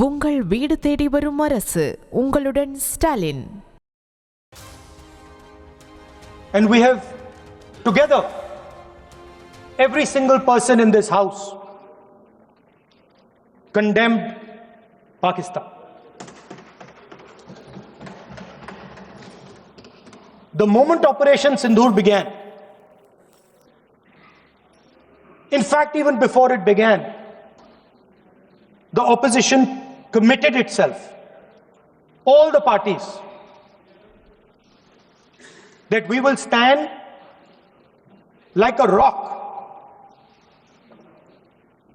உங்கள் வீடு தேடி வரும் அரசு உங்களுடன் Stalin. And we have together, every single person in this house condemned Pakistan. The moment Operation Sindoor began, in fact, even before it began, the opposition committed itself, all the parties, that we will stand like a rock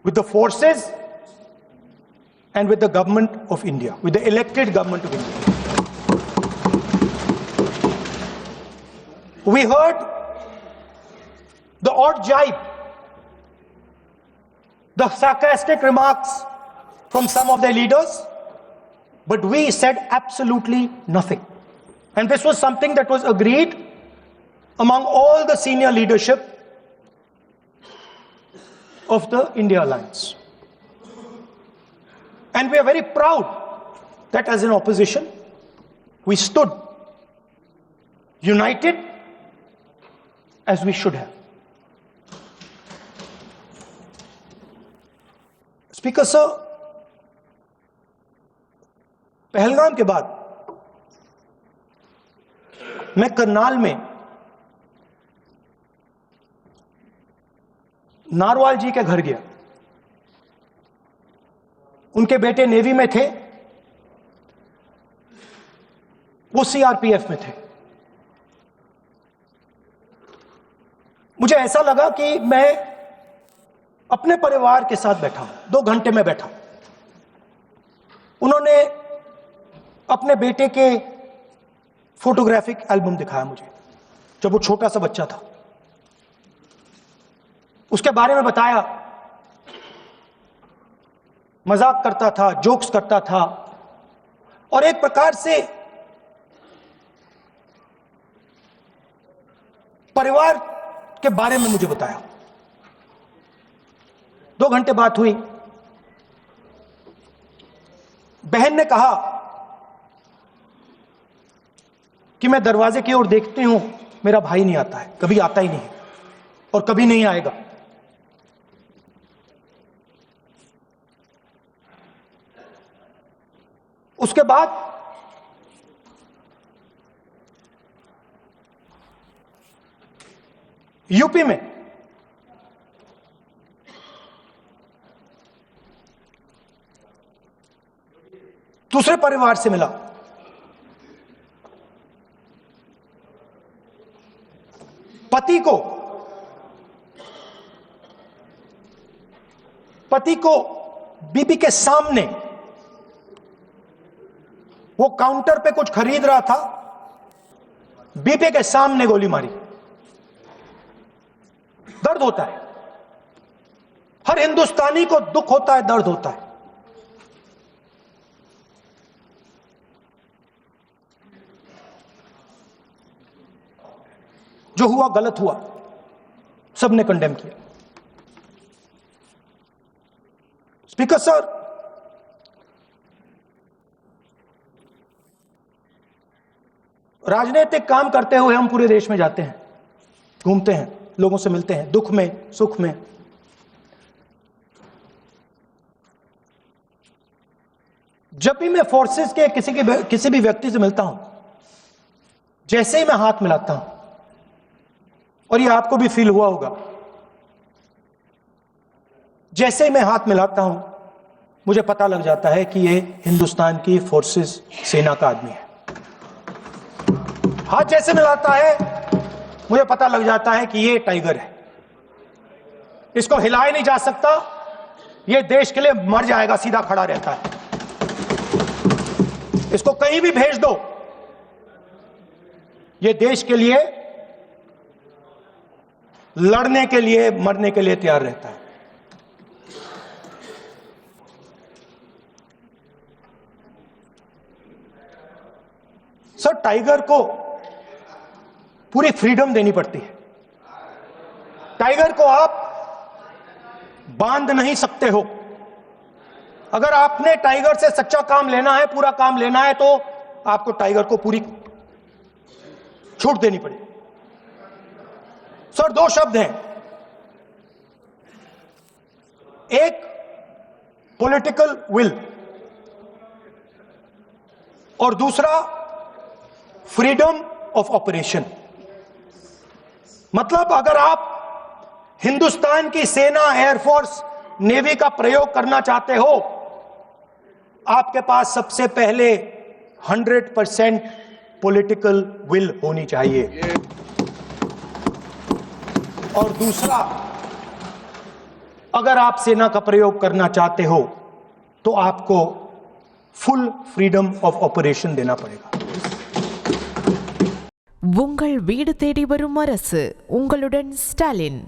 with the forces and with the government of India, with the elected government of India. We heard the odd jibe, the sarcastic remarks from some of their leaders, but we said absolutely nothing. And this was something that was agreed among all the senior leadership of the India Alliance. And we are very proud that as an opposition, we stood united as we should have. Speaker sir, Pahalgam के बाद मैं करनाल में narwhal जी के घर गया. उनके बेटे navy में थे, वो सीआरपीएफ में थे. मुझे ऐसा लगा कि मैं अपने परिवार के साथ बैठा हूं. 2 घंटे में बैठा. उन्होंने अपने बेटे के फोटोग्राफिक एल्बम दिखाया मुझे, जब वो छोटा सा बच्चा था. उसके बारे में बताया, मजाक करता था, जोक्स करता था, और एक प्रकार से परिवार के बारे में मुझे बताया. 2 घंटे बात हुई. बहन ने कहा कि मैं दरवाजे की ओर देखती हूं, मेरा भाई नहीं आता है, कभी आता ही नहीं और कभी नहीं आएगा. उसके बाद यूपी में दूसरे परिवार से मिला. पति को बीबी के सामने, वो काउंटर पे कुछ खरीद रहा था, बीबी के सामने गोली मारी. दर्द होता है, हर हिंदुस्तानी को दुख होता है, दर्द होता है. जो हुआ गलत हुआ, सबने कंडेम किया. स्पीकर सर, राजनीतिक काम करते हुए हम पूरे देश में जाते हैं, घूमते हैं, लोगों से मिलते हैं, दुख में, सुख में. जब भी मैं फोर्सेस के किसी भी व्यक्ति से मिलता हूं, जैसे ही मैं हाथ मिलाता हूं, और ये आपको भी फील हुआ होगा, जैसे ही मैं हाथ मिलाता हूं, मुझे पता लग जाता है कि ये हिंदुस्तान की फोर्सेस सेना का आदमी है. हाथ जैसे मिलाता है, मुझे पता लग जाता है कि ये टाइगर है, इसको हिलाया नहीं जा सकता, ये देश के लिए मर जाएगा, सीधा खड़ा रहता है. इसको कहीं भी भेज दो, ये देश के लिए लड़ने के लिए, मरने के लिए तैयार रहता है. सर, टाइगर को पूरी फ्रीडम देनी पड़ती है. टाइगर को आप बांध नहीं सकते हो, अगर आपने टाइगर से सच्चा काम लेना है, पूरा काम लेना है, तो आपको टाइगर को पूरी छूट देनी पड़ेगी। सर, दो शब्द हैं, एक पॉलिटिकल विल और दूसरा फ्रीडम ऑफ ऑपरेशन। मतलब अगर आप हिंदुस्तान की सेना, एयरफोर्स, नेवी का प्रयोग करना चाहते हो, आपके पास सबसे पहले 100% पॉलिटिकल विल होनी चाहिए, और दूसरा, अगर आप सेना का प्रयोग करना चाहते हो तो आपको फुल फ्रीडम ऑफ ऑपरेशन देना पड़ेगा। உங்கள் வீடு தேடி வரும் அரசு, உங்களுடன் ஸ்டாலின்.